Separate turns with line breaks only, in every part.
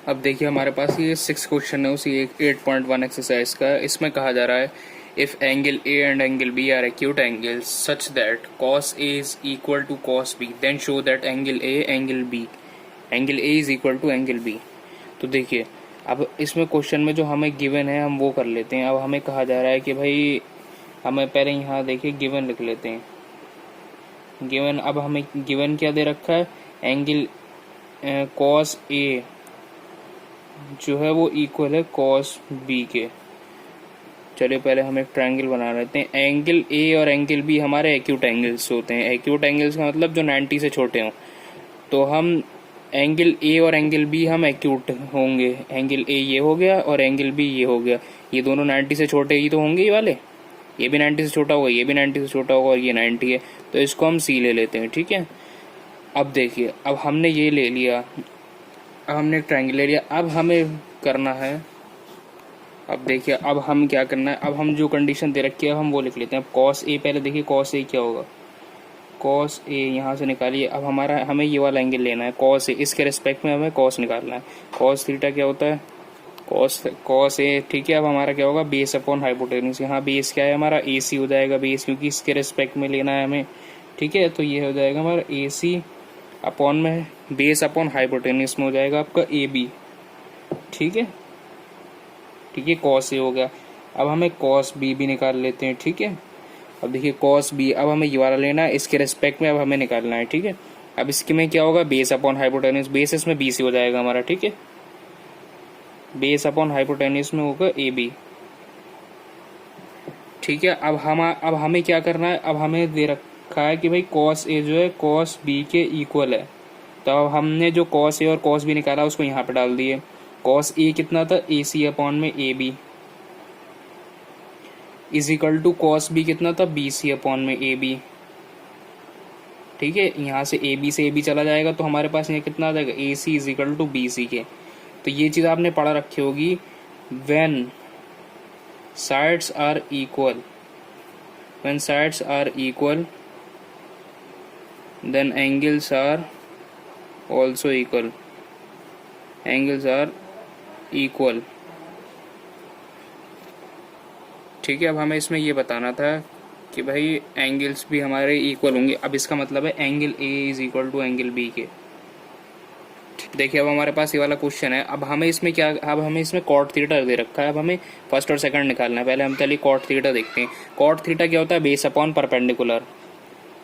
अब देखिए हमारे पास ये 6 क्वेश्चन है उसी 8.1 एक्सरसाइज का। इसमें कहा जा रहा है if angle A and angle B are acute angles such that cos A is equal to cos B then show that angle A is equal to angle B. तो देखिए अब इसमें क्वेश्चन में जो हमें गिवन है हम वो कर लेते हैं। अब हमें कहा जा रहा है कि भाई हमें पहले यहाँ देखिए गिवन लिख लेते हैं। गिवन, अब हमें गिवन क्या दे रखा है, एंगल कॉस ए जो है वो इक्वल है कॉस बी के। चलिए पहले हम एक ट्रायंगल बना लेते हैं। एंगल ए और एंगल बी हमारे एक्यूट एंगल्स होते हैं। एक्यूट एंगल्स का मतलब जो 90 से छोटे हों। तो हम एंगल ए और एंगल बी हम एक्यूट होंगे। एंगल ए ये हो गया और एंगल बी ये हो गया। ये दोनों 90 से छोटे ही तो होंगे, ये वाले। ये भी 90 से छोटा होगा, ये भी 90 से छोटा होगा और ये 90 है, तो इसको हम सी ले लेते हैं। ठीक है, अब देखिए अब हमने ये ले लिया, अब हमने एक ट्रायंगल ले लिया। अब हमें करना है, अब देखिए अब हम क्या करना है, अब हम जो कंडीशन दे रखी है हम वो लिख लेते हैं। अब कॉस ए, पहले देखिए कॉस ए क्या होगा, कॉस ए यहाँ से निकालिए। अब हमें ये वाला एंगल लेना है कॉस ए, इसके रिस्पेक्ट में हमें कॉस निकालना है। कॉस थीटा क्या होता है, कॉस ए। ठीक है, अब हमारा क्या होगा, बेस अपॉन हाइपोटेन्यूज। यहाँ बेस क्या है हमारा, ए सी हो जाएगा बेस, क्योंकि इसके रिस्पेक्ट में लेना है हमें। ठीक है, तो ये हो जाएगा हमारा ए सी अपॉन में बेस अपॉन हाइपोटेन्यूज में हो जाएगा आपका ए बी। ठीक है, ठीक है, कॉस ए हो गया। अब हमें कॉस बी भी निकाल लेते हैं। ठीक है, अब देखिए कॉस बी, अब हमें ये वाला लेना है, इसके रेस्पेक्ट में अब हमें निकालना है। ठीक है, अब इसके में क्या होगा, बेस अपॉन हाइपोटेन्यूज, बेस इसमें बी सी हो जाएगा हमारा। ठीक है, बेस अपॉन हाइपोटेन्यूज में होगा ए बी। ठीक है, अब हमें क्या करना है, अब हमें दे रखा है कि भाई कॉस ए जो है कॉस बी के इक्वल है। तो अब हमने जो कॉस ए और कॉस बी निकाला उसको यहाँ पे डाल दिए। कॉस ए कितना था, ए सी अपॉन में A B is equal to cos B कितना था, बी सी अपॉन में ए बी। ठीक है, यहाँ से ए बी से ए बी चला जाएगा तो हमारे पास यहाँ कितना आ जाएगा, A C is equal to B C के। तो ये चीज़ आपने पढ़ा रखी होगी, when sides are equal, when sides are equal then angles are also equal, angles are equal. ठीक है, अब हमें इसमें ये बताना था कि भाई एंगल्स भी हमारे इक्वल होंगे। अब इसका मतलब है angle A is equal to angle B के। देखिए अब हमारे पास ये वाला क्वेश्चन है। अब हमें इसमें क्या, अब हमें इसमें कॉट थीटा दे रखा है। अब हमें फर्स्ट और सेकंड निकालना है। पहले हम चलिए कॉट थीटा देखते हैं। कॉट थीटा क्या होता है, बेस अपॉन परपेंडिकुलर।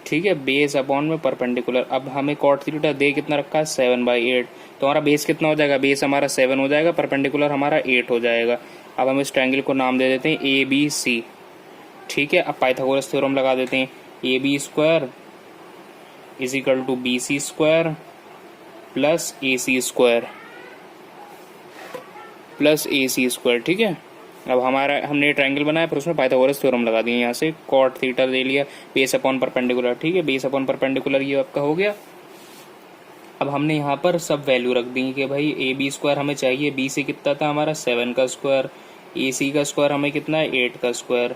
ठीक है, बेस अपॉन में परपेंडिकुलर। अब हमें कॉट थीटा दे कितना रखा है, 7/8। तो हमारा बेस कितना हो जाएगा, बेस हमारा 7 हो जाएगा, परपेंडिकुलर हमारा 8 हो जाएगा। अब हम इस ट्रायंगल को नाम दे देते हैं ए बी सी। ठीक है, अब पाइथागोरस थ्योरम लगा देते हैं। A B square is equal to B C square plus A C square plus A C square. ठीक है, अब हमने ट्रायंगल बनाया फिर उसमें पाइथागोरस थ्योरम लगा दिए। यहाँ से कॉट थीटा ले लिया, बेस अपॉन परपेंडिकुलर। ठीक है, बेस अपॉन परपेंडिकुलर ये आपका हो गया। अब हमने यहाँ पर सब वैल्यू रख दी कि भाई ए बी स्क्वायर हमें चाहिए, बी सी कितना था हमारा 7 का स्क्वायर, ए सी का स्क्वायर हमें कितना है 8 का स्क्वायर।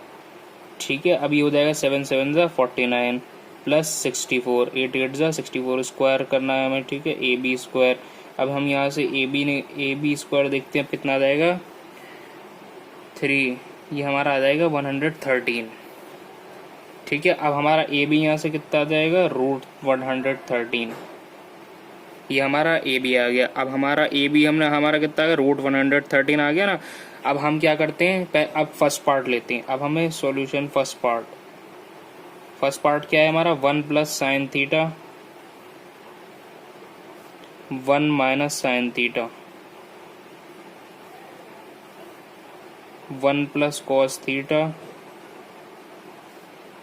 ठीक है, अब ये हो जाएगा 7 7 ज़ा 49 प्लस 64, 8 8 ज़ा 64 स्क्वायर करना है हमें। ठीक है, ए बी स्क्वायर। अब हम यहाँ से ए बी स्क्वायर देखते हैं कितना आ जाएगा, 3, ये हमारा आ जाएगा 113। ठीक है, अब हमारा ए बी यहाँ से कितना आ जाएगा, √113। ये हमारा ए बी आ गया। अब हमारा ए बी हमारा कितना आ गया, √113 आ गया ना। अब हम क्या करते हैं, अब फर्स्ट पार्ट लेते हैं। अब हमें सॉल्यूशन फर्स्ट पार्ट क्या है हमारा, 1 plus sine theta 1 minus sine theta 1 plus cos theta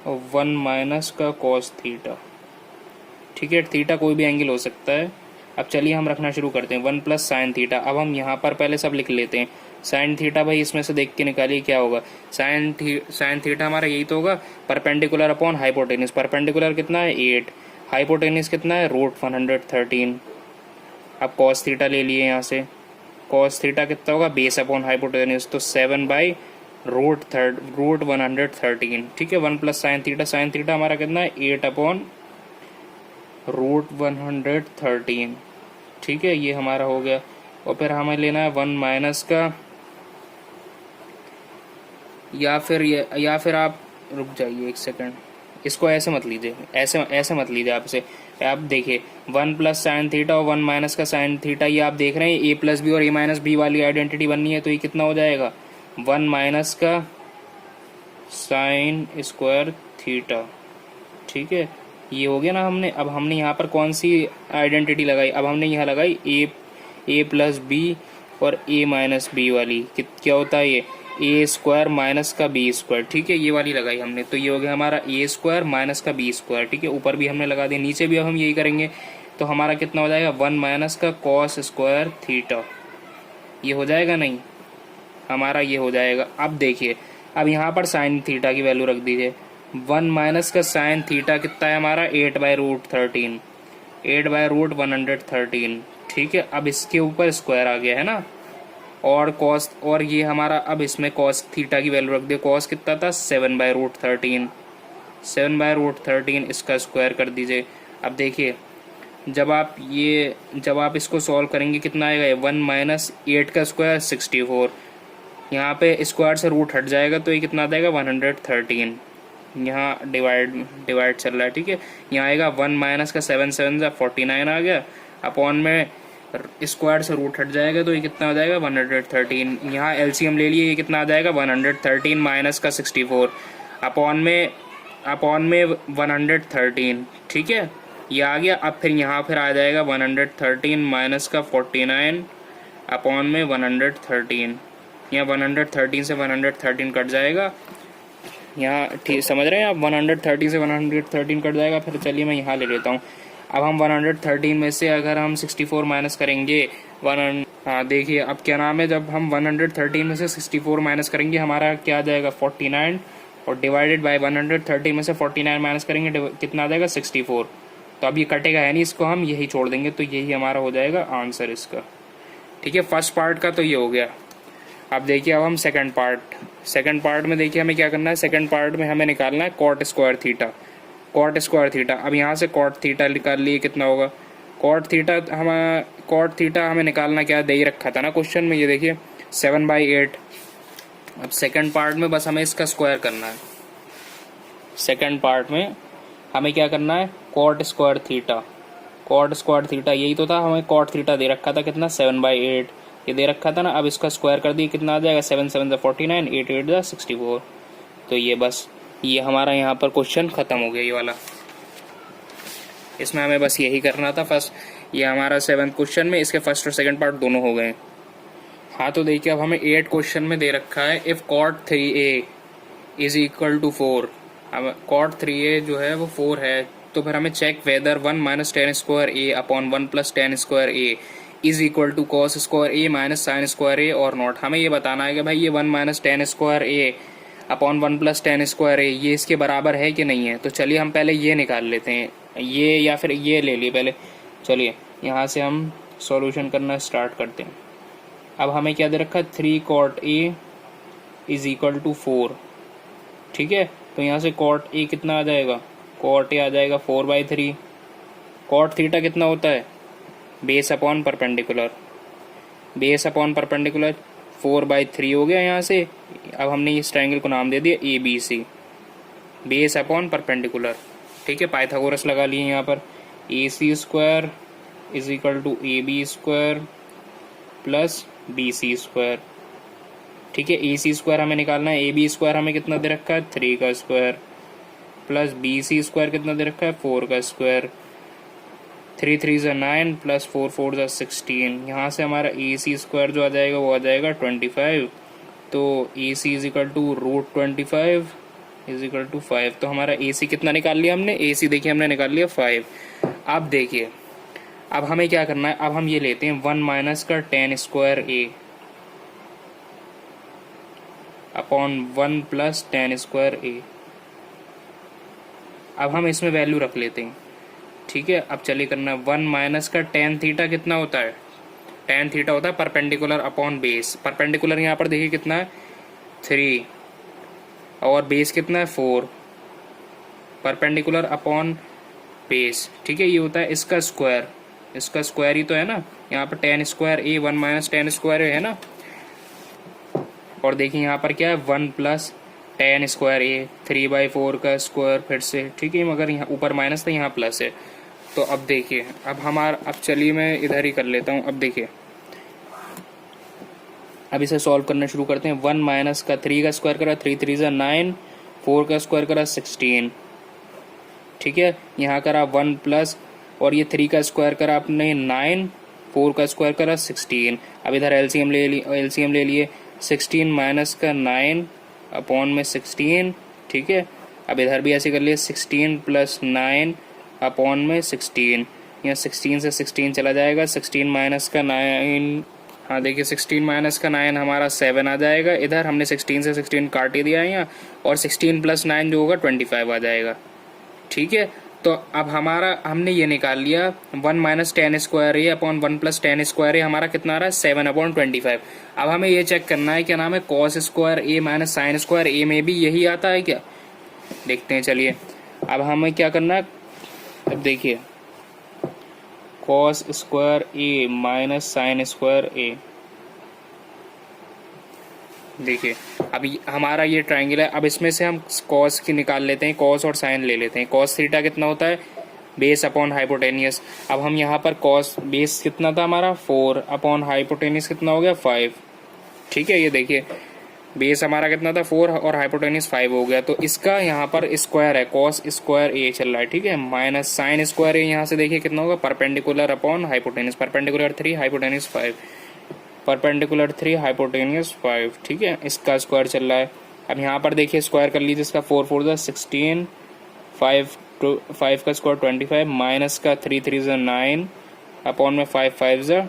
और 1 माइनस का कॉस थीटा। ठीक है, थीटा कोई भी एंगल हो सकता है। अब चलिए हम रखना शुरू करते हैं, 1 प्लस साइन थीटा। अब हम यहाँ पर पहले सब लिख लेते हैं। साइन थीटा भाई इसमें से देख के निकालिए क्या होगा, साइन थीटा हमारा यही तो होगा, परपेंडिकुलर अपॉन हाइपोटेन्यूज। परपेंडिकुलर कितना है 8, हाइपोटेन्यूज कितना है √113। अब कॉस थीटा ले लिए यहाँ से, कॉस थीटा कितना होगा, बेस अपॉन हाइपोटेन्यूज, तो 7/√113। ठीक है, 1 प्लस साइन थीटा हमारा कितना है 8/√113। ठीक है, ये हमारा हो गया। और फिर हमें लेना है 1 माइनस का, या फिर आप रुक जाइए एक सेकंड, इसको ऐसे मत लीजिए, ऐसे ऐसे मत लीजिए आप इसे। आप देखिए 1 प्लस साइन थीटा और 1 माइनस का साइन थीटा, ये आप देख रहे हैं ए प्लस बी और ए माइनस बी वाली आइडेंटिटी बननी है, तो ये कितना हो जाएगा 1 माइनस का साइन स्क्वायर थीटा। ठीक है, ये हो गया ना हमने। अब हमने यहाँ पर कौन सी आइडेंटिटी लगाई, अब हमने यहाँ लगाई ए प्लस बी और ए माइनस बी वाली, क्या होता है ये ए स्क्वायर माइनस का बी स्क्वायर। ठीक है, ये वाली लगाई हमने, तो ये हो गया हमारा ए स्क्वायर माइनस का बी स्क्वायर। ठीक है, ऊपर भी हमने लगा दिया, नीचे भी अब हम यही करेंगे, तो हमारा कितना हो जाएगा 1 माइनस का कॉस स्क्वायर थीटा। ये हो जाएगा नहीं, हमारा ये हो जाएगा। अब देखिए, अब यहाँ पर साइन थीटा की वैल्यू रख दीजिए। 1 माइनस का साइन थीटा कितना है हमारा 8/√13, 8/√113। ठीक है, अब इसके ऊपर स्क्वायर आ गया है ना, और कॉस, और ये हमारा, अब इसमें कॉस थीटा की वैल्यू रख दिए। कॉस कितना था 7/√13, 7/√13 इसका स्क्वायर कर दीजिए। अब देखिए, जब आप इसको सॉल्व करेंगे कितना आएगा, 1 माइनस 8 का स्क्वायर 64, यहाँ पे स्क्वायर से रूट हट जाएगा तो ये कितना आ जाएगा 113। यहाँ डिवाइड चल रहा है। ठीक है, यहाँ आएगा 1 माइनस का 7 7 49 आ गया, अपॉन में स्क्वायर से रूट हट जाएगा तो ये कितना आ जाएगा 113। यहाँ एलसीएम ले लिए, ये कितना आ जाएगा 113 माइनस का 64, अपॉन में 113। ठीक है, ये आ गया। अब फिर यहाँ फिर आ जाएगा 113 माइनस का 49 अपॉन में 113। यहाँ 113 से 113 कट जाएगा, यहाँ ठीक समझ रहे हैं आप, 113 से 113 कट जाएगा। फिर चलिए मैं यहाँ ले लेता हूँ। अब हम 113 में से अगर हम 64 माइनस करेंगे, हाँ देखिए अब क्या नाम है, जब हम 113 में से 64 माइनस करेंगे हमारा क्या आ जाएगा 49, और डिवाइडेड बाय 113 में से 49 माइनस करेंगे कितना आ जाएगा 64। तो अब ये कटेगा है नहीं, इसको हम यही छोड़ देंगे, तो यही हमारा हो जाएगा आंसर इसका। ठीक है, फर्स्ट पार्ट का तो ये हो गया। अब देखिए, अब हम सेकंड पार्ट में देखिए हमें क्या करना है। सेकंड पार्ट में हमें निकालना है कॉट स्क्वायर थीटा। अब यहाँ से कॉट थीटा निकाल लिए, कितना होगा कॉट थीटा हमें निकालना, क्या दे ही रखा था ना क्वेश्चन में, ये देखिए 7/8। अब सेकंड पार्ट में बस हमें इसका स्क्वायर करना है। सेकंड पार्ट में हमें क्या करना है, कॉट स्क्वायर थीटा यही तो था, हमें कॉट थीटा दे रखा था कितना 7/8, ये दे रखा था ना। अब इसका स्क्वायर कर दिए, कितना आ जाएगा 7 7 49, 8 8 64। तो ये बस, ये हमारा यहाँ पर क्वेश्चन खत्म हो गया, ये वाला। इसमें हमें बस यही करना था फर्स्ट, ये हमारा 7th क्वेश्चन में इसके फर्स्ट और सेकंड पार्ट दोनों हो गए। हाँ तो देखिए, अब हमें 8 क्वेश्चन में दे रखा है if cot 3a is equal to 4। अब cot 3a जो है वो 4 है, तो फिर हमें check whether 1 minus ten square a upon 1 plus ten square a is equal to cos square a minus sine square a और नॉट। हमें ये बताना है कि भाई ये 1 minus ten square a upon 1 plus ten square a ये इसके बराबर है कि नहीं है। तो चलिए हम पहले ये निकाल लेते हैं, ये या फिर ये ले लिए पहले। चलिए यहाँ से हम सॉल्यूशन करना स्टार्ट करते हैं। अब हमें क्या दे रखा है 3 cot a is equal to 4। ठीक है, तो यहाँ से cot a कितना आ जाएगा, cot a आ जाएगा 4/3। cot थीटा कितना होता है बेस अपॉन परपेंडिकुलर, 4/3 हो गया यहाँ से। अब हमने इस ट्रायंगल को नाम दे दिया ABC, बेस अपॉन परपेंडिकुलर। ठीक है, पाइथागोरस लगा लिए यहाँ पर, AC square is equal to AB square plus BC square. ठीक है, AC स्क्वायर हमें निकालना है, AB स्क्वायर हमें कितना दे रखा है 3 का स्क्वायर प्लस BC स्क्वायर कितना दे रखा है 4 का स्क्वायर। 3 3 9 प्लस 4 4 16। यहाँ से हमारा AC स्क्वायर जो आ जाएगा वो आ जाएगा 25। तो AC is equal to √25 is equal to 5। तो हमारा AC कितना निकाल लिया हमने, AC देखिए हमने निकाल लिया 5। अब देखिए, अब हमें क्या करना है, अब हम ये लेते हैं 1 माइनस का ten square a upon 1 plus ten square a। अब हम इसमें वैल्यू रख लेते हैं। ठीक है, अब चलिए करना 1 माइनस का टेन थीटा कितना होता है, टेन थीटा होता है परपेंडिकुलर अपॉन बेस। परपेंडिकुलर यहाँ पर देखिए कितना है 3 और बेस कितना है 4, परपेंडिकुलर अपॉन बेस। ठीक है, ये होता है इसका स्क्वायर। इसका स्क्वायर ही तो है ना, यहाँ पर tan square A 1 minus tan square ए है ना। और देखिए यहाँ पर क्या है 1 प्लस tan स्क्वायर ए 3/4 का स्क्वायर फिर से, ठीक है, मगर यहाँ ऊपर माइनस था यहाँ प्लस है। तो अब देखिए अब चलिए मैं इधर ही कर लेता हूँ। अब देखिए अब इसे सॉल्व करना शुरू करते हैं। 1 माइनस का 3 का स्क्वायर करा 3 3 ज़ा 9, 4 का स्क्वायर करा 16, ठीक है। यहाँ करा 1 प्लस और ये 3 का स्क्वायर करा आपने 9, 4 का स्क्वायर करा 16। अब इधर एलसीएम ले लिए 16 माइनस का 9 अपॉन में 16, ठीक है। अब इधर भी ऐसे कर लिए 16 प्लस 9 अपॉन में 16। यहाँ 16 से 16 चला जाएगा, 16 माइनस का 9, हाँ देखिए 16 माइनस का 9 हमारा 7 आ जाएगा। इधर हमने 16 से 16 काट ही दिया है यहाँ, और 16 प्लस 9 जो होगा 25 आ जाएगा, ठीक है। तो अब हमने ये निकाल लिया 1 minus tan square A upon 1 plus tan square ए हमारा कितना आ रहा है 7/25। अब हमें ये चेक करना है क्या नाम है cos square A minus sine square ए में भी यही आता है क्या, देखते हैं। चलिए अब हमें क्या करना है, अब देखिए cos square A minus sine square ए, देखिए अभी हमारा ये ट्रायंगल है। अब इसमें से हम कॉस की निकाल लेते हैं, कॉस और साइन ले लेते हैं। कॉस थीटा कितना होता है बेस अपॉन हाइपोटेनियस। अब हम यहाँ पर कॉस बेस कितना था हमारा 4 अपॉन हाइपोटेनियस कितना हो गया 5, ठीक है। ये देखिए बेस हमारा कितना था 4 और हाइपोटेनियस 5 हो गया। तो इसका यहाँ पर स्क्वायर है कॉस स्क्वायर ए चल रहा है, ठीक है, माइनस साइन स्क्वायर ए यहाँ से देखिए कितना होगा perpendicular upon hypotenuse, perpendicular 3 hypotenuse 5, perpendicular 3 hypotenuse 5, ठीक है, इसका स्क्वायर चल रहा है। अब यहाँ पर देखिए स्क्वायर कर लीजिए इसका 4 4 16, 5 का स्क्वायर 25 माइनस का 3 3 9 अपॉन में 5 5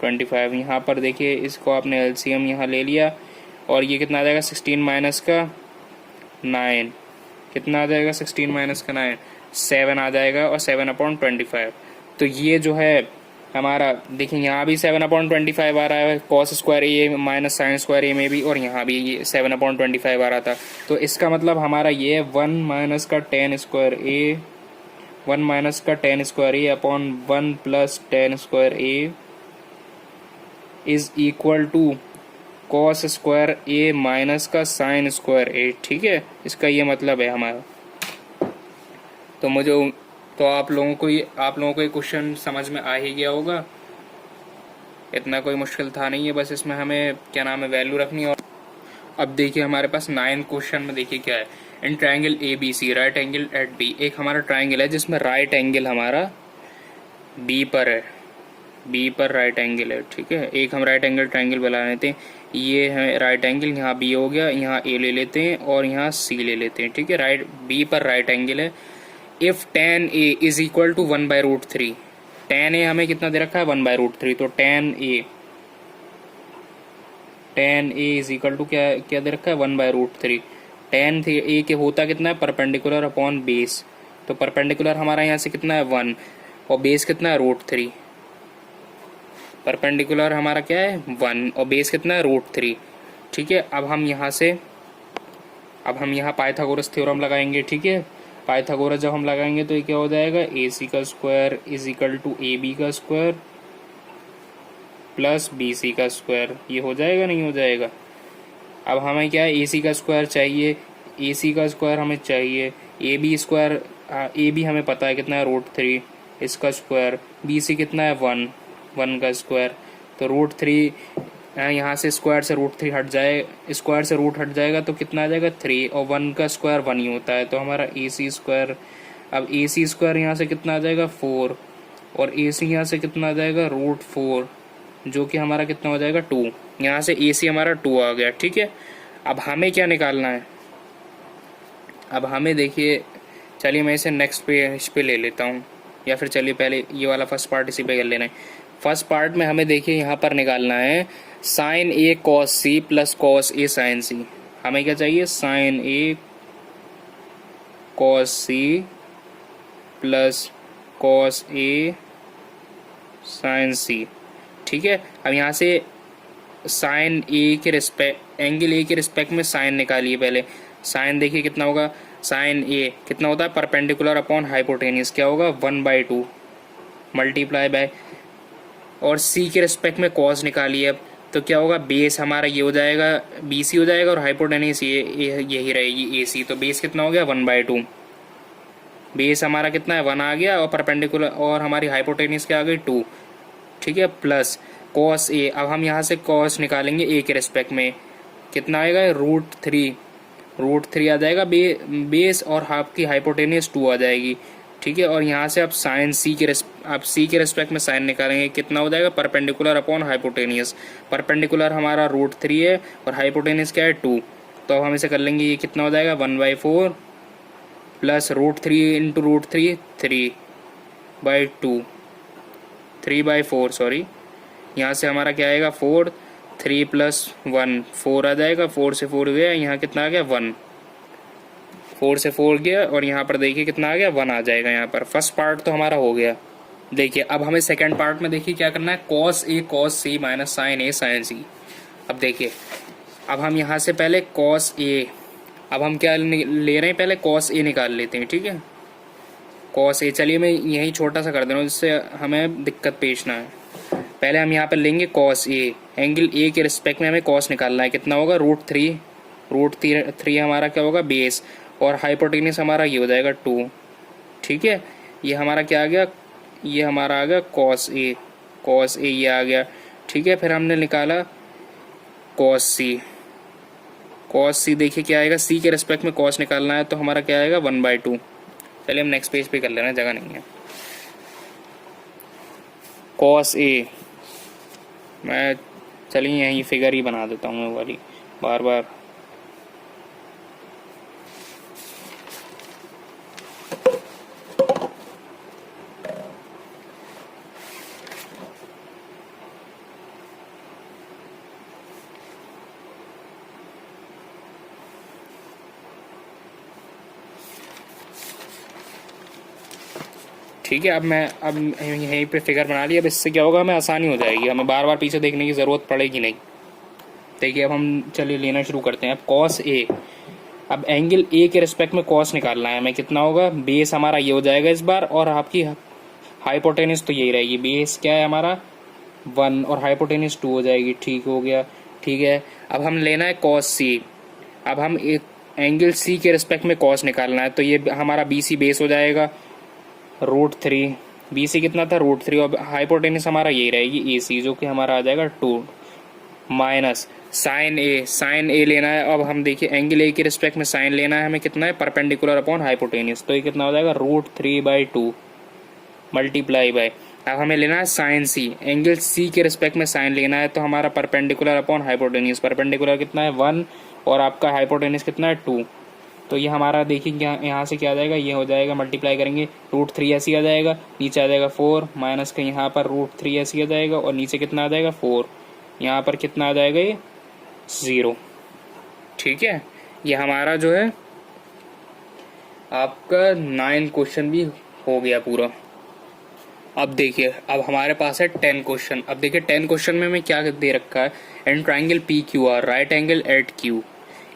25। यहाँ पर देखिए इसको आपने एलसीएम यहाँ ले लिया और ये कितना आ जाएगा 16 माइनस का 9 कितना आ जाएगा 16 माइनस का 9 7 आ जाएगा और 7/25। तो ये जो है हमारा देखिए यहाँ भी 7/25 आ रहा है cos square A minus sine square ए में भी, और यहाँ भी ये 7/25 आ रहा था। तो इसका मतलब हमारा ये 1 माइनस का tan स्क्वायर ए 1 माइनस का tan square A upon 1 plus tan square A is equal to cos square A minus का साइन स्क्वायर ए, ठीक है, इसका ये मतलब है हमारा। तो आप लोगों को ये क्वेश्चन समझ में आ ही गया होगा, इतना कोई मुश्किल था नहीं है, बस इसमें हमें क्या नाम है वैल्यू रखनी है। और अब देखिए हमारे पास 9 क्वेश्चन में देखिए क्या है, in triangle A B C right angle at B, एक हमारा ट्रायंगल है जिसमें राइट एंगल हमारा बी पर है, बी पर राइट एंगल है, ठीक है। एक हम राइट एंगल ट्रायंगल बना लेते हैं, ये है राइट एंगल, यहाँ बी हो गया, यहाँ ए ले लेते हैं और यहाँ सी ले लेते हैं, ठीक है। राइट बी पर राइट एंगल है। If tan a is equal to 1/√3, tan a हमें कितना दे रखा है 1/√3, तो tan a is equal to क्या दे रखा है 1/√3। tan a के होता कितना है परपेंडिकुलर अपॉन बेस, तो परपेंडिकुलर हमारा यहाँ से कितना है 1 और बेस कितना है √3, परपेंडिकुलर हमारा क्या है 1 और बेस कितना है √3, ठीक है। अब हम यहाँ पाइथागोरस थ्योरम लगाएंगे, ठीक है। पाइथागोरस जब हम लगाएंगे तो ये क्या हो जाएगा AC का square is equal to AB का स्क्वायर प्लस BC का स्क्वायर, ये हो जाएगा नहीं हो जाएगा। अब हमें क्या है AC का स्क्वायर चाहिए, AC का स्क्वायर हमें चाहिए, AB स्क्वायर AB हमें पता है कितना है √3, इसका स्क्वायर, BC कितना है 1 का स्क्वायर, तो √3 यहाँ से स्क्वायर से √3 हट जाए, स्क्वायर से रूट हट जाएगा तो कितना आ जाएगा 3 और 1 का स्क्वायर 1 ही होता है, तो हमारा AC स्क्वायर, अब AC स्क्वायर यहाँ से कितना आ जाएगा 4 और AC यहाँ से कितना आ जाएगा √4 जो कि हमारा कितना हो जाएगा 2, यहाँ से AC हमारा 2 आ गया, ठीक है। अब हमें क्या निकालना है, अब हमें देखिए चलिए मैं इसे नेक्स्ट पेज पे ले लेता हूँ, या फिर चलिए पहले ये वाला फर्स्ट पार्ट इसी पे कर लेना है। फर्स्ट पार्ट में हमें देखिए यहाँ पर निकालना है sign A cos C plus cos A sign सी। हमें क्या चाहिए sign A cos C plus cos A sign सी, ठीक है। अब यहाँ से साइन ए के रिस्पेक्ट एंगल ए के रिस्पेक्ट में साइन निकालिए पहले। साइन देखिए कितना होगा, साइन ए कितना होता है परपेंडिकुलर अपॉन हाइपोटेनियस, क्या होगा 1/2, मल्टीप्लाई बाय, और सी के रिस्पेक्ट में कॉस निकालिए अब, तो क्या होगा, बेस हमारा ये हो जाएगा बी सी हो जाएगा, और हाइपोटेनिस यही रहेगी ए सी। तो बेस कितना हो गया 1/2, बेस हमारा कितना है 1 आ गया, और परपेंडिकुलर और हमारी हाइपोटेनिस क्या आ गई 2, ठीक है, प्लस कॉस ए। अब हम यहाँ से कॉस निकालेंगे ए के रिस्पेक्ट में, कितना आएगा √3 आ जाएगा बेस, और आपकी हाइपोटेनियस 2 आ जाएगी, ठीक है। और यहाँ से आप साइन सी के रिस्पेक्ट में साइन निकालेंगे, कितना हो जाएगा, परपेंडिकुलर अपॉन हाइपोटेनियस। परपेंडिकुलर हमारा √3 है और हाइपोटेनियस क्या है 2, तो अब हम इसे कर लेंगे, ये कितना हो जाएगा 1/4 प्लस √3 इंटू √3 3/4 सॉरी, यहाँ से हमारा क्या आएगा 4, 3 + 1 4 आ जाएगा, 4 से 4 गया, यहाँ कितना आ गया 1, 4 से 4 गया, और यहाँ पर देखिए कितना आ गया 1 आ जाएगा। यहाँ पर फर्स्ट पार्ट तो हमारा हो गया। देखिए अब हमें सेकंड पार्ट में देखिए क्या करना है, cos A cos C minus sin A sin C। अब देखिए, अब हम यहाँ से पहले cos A, अब हम क्या ले रहे हैं, पहले cos A निकाल लेते हैं, ठीक है। cos A, चलिए मैं यही छोटा सा कर दे रहा हूँ जिससे हमें दिक्कत पेश ना है। पहले हम यहाँ पर लेंगे cos A, एंगल A के रिस्पेक्ट में हमें cos निकालना है, कितना होगा √3 हमारा क्या होगा बेस, और हाइपोटेनियस हमारा ये हो जाएगा 2, ठीक है। ये हमारा क्या आ गया, ये हमारा आ गया cos A ये आ गया, ठीक है। फिर हमने निकाला cos C देखिए क्या आएगा, C के रिस्पेक्ट में cos निकालना है, तो हमारा क्या आएगा 1/2। चलिए हम नेक्स्ट पेज पे कर ले रहे हैं, जगह नहीं है। cos A, मैं चलिए यहीं फिगर ही बना देता हूँ मैं वाली बार बार। ठीक है, अब यहीं पे फिगर बना लिया। अब इससे क्या होगा, हमें आसानी हो जाएगी, हमें बार बार पीछे देखने की ज़रूरत पड़ेगी नहीं। देखिए अब हम चलिए लेना शुरू करते हैं। अब cos A, अब एंगल A के रिस्पेक्ट में cos निकालना है हमें, कितना होगा, बेस हमारा ये हो जाएगा इस बार, और आपकी हाइपोटेनिस तो यही रहेगी, बेस क्या है हमारा 1 और हाइपोटेनिस 2 हो जाएगी, ठीक हो गया, ठीक है। अब हम लेना है cos C, अब हम एक एंगल C के रिस्पेक्ट में cos निकालना है, तो ये हमारा BC बेस हो जाएगा √3, BC कितना था √3, और हाइपोटेनिस हमारा यही रहेगी AC, जो कि हमारा आ जाएगा 2, माइनस साइन ए लेना है। अब हम देखिए एंगल A के रिस्पेक्ट में साइन लेना है हमें, कितना है, परपेंडिकुलर अपॉन हाइपोटेनियस, तो ये कितना हो जाएगा √3/2 मल्टीप्लाई बाय, अब हमें लेना है साइन C, एंगल C के रिस्पेक्ट में साइन लेना है, तो हमारा परपेंडिकुलर अपॉन हाइपोटेनियस, परपेंडिकुलर कितना है 1, और आपका हाइपोटेनियस कितना है 2, तो ये हमारा देखिए यहाँ से क्या आ जाएगा, ये हो जाएगा, मल्टीप्लाई करेंगे √3 ऐसी आ जाएगा, नीचे आ जाएगा 4, माइनस का यहाँ पर √3 ऐसी आ जाएगा, और नीचे कितना आ जाएगा 4, यहाँ पर कितना आ जाएगा ये 0, ठीक है। ये हमारा जो है आपका 9 क्वेश्चन भी हो गया पूरा। अब देखिए अब हमारे पास है 10 क्वेश्चन। अब देखिए 10 क्वेश्चन में हमें क्या दे रखा है, and triangle PQR right angle at Q।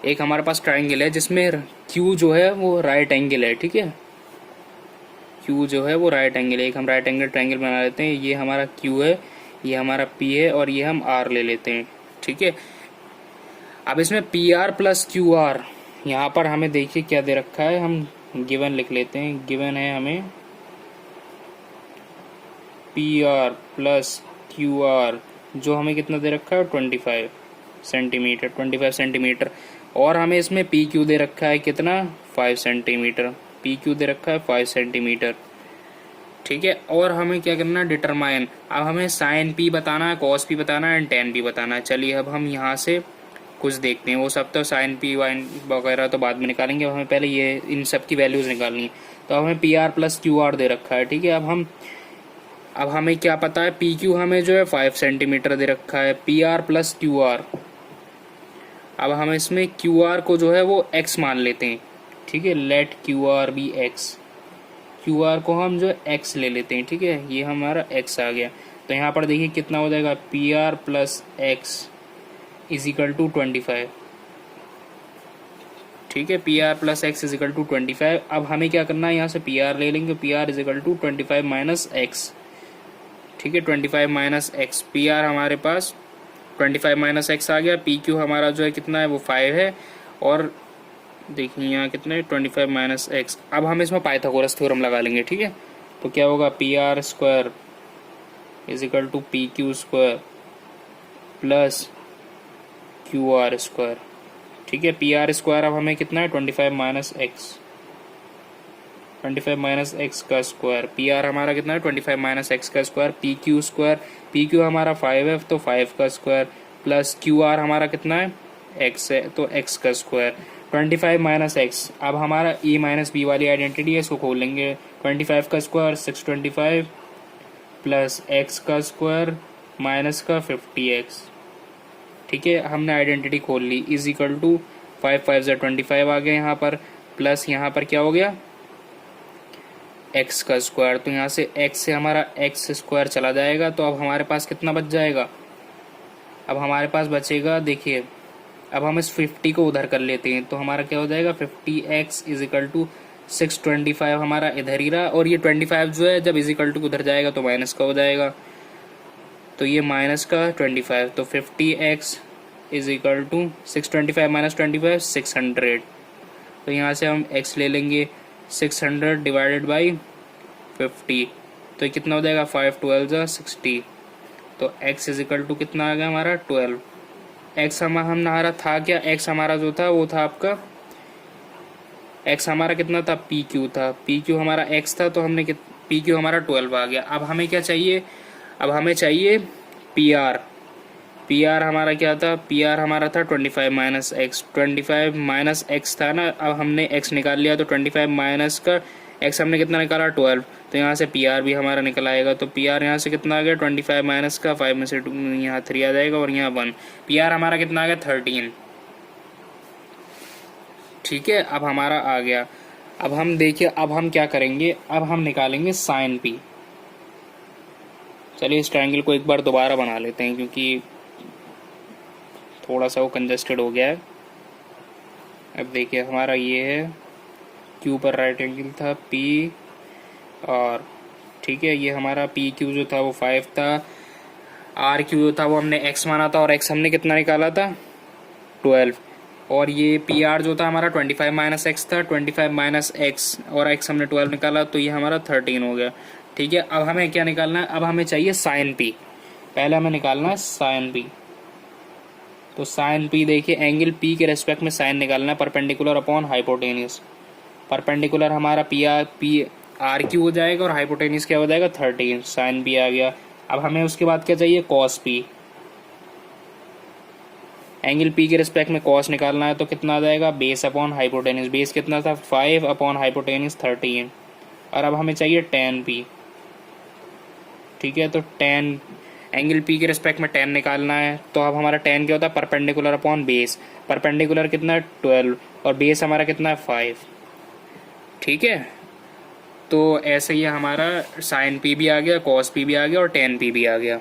एक हमारे पास ट्राइंगल है जिसमें Q जो है वो राइट एंगल है, ठीक है, Q जो है वो राइट एंगल है। एक हम राइट एंगल ट्राइंगल बना लेते हैं, ये हमारा Q है, ये हमारा P है, और ये हम R ले लेते हैं, ठीक है। अब इसमें PR + QR, यहाँ पर हमें देखिए क्या दे रखा है, हम गिवन लिख लेते हैं। गिवन है हमें PR + QR, जो हमें कितना दे रखा है 25 सेंटीमीटर, और हमें इसमें PQ दे रखा है कितना 5 सेंटीमीटर, PQ दे रखा है 5 सेंटीमीटर, ठीक है। और हमें क्या करना है, डिटरमाइन, अब हमें साइन P बताना है, cos P बताना है, एंड tan P बताना है। चलिए अब हम यहाँ से कुछ देखते हैं, वो सब तो साइन P वाइन वगैरह तो बाद में निकालेंगे, हमें पहले ये इन सब की वैल्यूज़ निकालनी है। तो हमें PR + QR दे रखा है, ठीक है। अब हमें क्या पता है, PQ हमें जो है 5 सेंटीमीटर दे रखा है, PR + QR। अब हम इसमें QR को जो है वो x मान लेते हैं, ठीक है, let QR be x, QR को हम जो है x ले लेते हैं, ठीक है, ये हमारा x आ गया। तो यहाँ पर देखिए कितना हो जाएगा, PR + x = 25, ठीक है, PR + x = 25। अब हमें क्या करना है, यहाँ से PR ले लेंगे, PR = 25 - x, ठीक है। 25 माइनस एक्स, पी आर हमारे पास 25 माइनस एक्स आ गया, पी क्यू हमारा जो है कितना है वो 5 है, और देखिए यहाँ कितना है 25 माइनस एक्स। अब हम इसमें पाइथागोरस थ्योरम लगा लेंगे, ठीक है। तो क्या होगा, P R square is equal to P Q square plus Q R square, ठीक है। पी आर स्क्वायर अब हमें कितना है 25 माइनस एक्स, 25 माइनस एक्स का स्क्वायर, पी आर हमारा कितना है 25 माइनस एक्स का square, P Q square, P Q हमारा 5 है तो 5 का स्क्वायर, प्लस क्यू आर हमारा कितना है एक्स है तो एक्स का स्क्वायर। 25 माइनस एक्स, अब हमारा ए माइनस बी वाली आइडेंटिटी है, इसको खोल लेंगे। 25 का स्क्वायर 625 प्लस एक्स का स्क्वायर माइनस का 50x, ठीक है। हमने आइडेंटिटी खोल ली, इज इक्वल टू 5 5 25 आ गया यहाँ पर, प्लस यहाँ पर क्या हो गया x का स्क्वायर, तो यहाँ से x से हमारा x स्क्वायर चला जाएगा, तो अब हमारे पास कितना बच जाएगा, अब हमारे पास बचेगा, देखिए अब हम इस 50 को उधर कर लेते हैं, तो हमारा क्या हो जाएगा 50x इज इक्वल टू 625 हमारा इधर ही रहा, और ये 25 जो है जब इज इक्वल टू उधर जाएगा तो माइनस का हो जाएगा, तो ये माइनस का 25, तो 50x is equal to 625 minus 25 600, तो यहाँ से हम x ले लेंगे 600 डिवाइडेड बाई 50, तो ये कितना हो जाएगा 5 12 जा 60, तो x इज इक्वल टू कितना आ गया हमारा 12। x हमारा था क्या, x हमारा जो था वो था आपका, x हमारा कितना था पी क्यू था, पी क्यू हमारा x था, तो हमने पी क्यू हमारा 12 आ गया। अब हमें क्या चाहिए, अब हमें चाहिए पी आर, पी आर हमारा क्या था, पी आर हमारा था 25 माइनस एक्स, 25 माइनस एक्स था ना, अब हमने x निकाल लिया, तो 25 माइनस का x हमने कितना निकाला 12, तो यहाँ से पी आर भी हमारा निकल आएगा, तो पी आर यहाँ से कितना आ गया 25 माइनस का 5 में से 2 यहाँ 3 आ जाएगा, और यहाँ 1, पी आर हमारा कितना आ गया 13, ठीक है। अब हमारा आ गया, अब हम देखिए अब हम क्या करेंगे, अब हम निकालेंगे साइन पी। चलिए इस ट्रायंगल को एक बार दोबारा बना लेते हैं, क्योंकि थोड़ा सा वो कंजस्टेड हो गया है। अब देखिए हमारा ये है क्यू पर राइट एंगल था पी, और ठीक है ये हमारा पी क्यू जो था वो 5 था, आर क्यू जो था वो हमने एक्स माना था, और एक्स हमने कितना निकाला था 12, और ये पी आर जो था हमारा 25 माइनस एक्स था, 25 माइनस एक्स और एक्स हमने 12 निकाला, तो ये हमारा 13 हो गया, ठीक है। अब हमें क्या निकालना है, अब हमें चाहिए साइन पी, पहले हमें निकालना है साइन पी, तो साइन पी देखिए एंगल पी के रेस्पेक्ट में साइन निकालना है, परपेंडिकुलर अपॉन हाइपोटेनियस, परपेंडिकुलर हमारा पी आर क्यू हो जाएगा, और हाइपोटेनियस क्या हो जाएगा 13, साइन पी आ गया। अब हमें उसके बाद क्या चाहिए कॉस पी, एंगल पी के रिस्पेक्ट में कॉस निकालना है, तो कितना आ जाएगा बेस अपॉन हाइपोटेनियस, बेस कितना था 5 अपॉन हाइपोटेनियस 13, और अब हमें चाहिए टेन पी, ठीक है। तो टेन एंगल पी के रिस्पेक्ट में टेन निकालना है, तो अब हमारा टेन क्या होता है परपेंडिकुलर अपॉन बेस, परपेंडिकुलर कितना है 12 और बेस हमारा कितना है 5, ठीक है। तो ऐसे ही हमारा साइन पी भी आ गया, कॉस पी भी आ गया और टेन पी भी आ गया।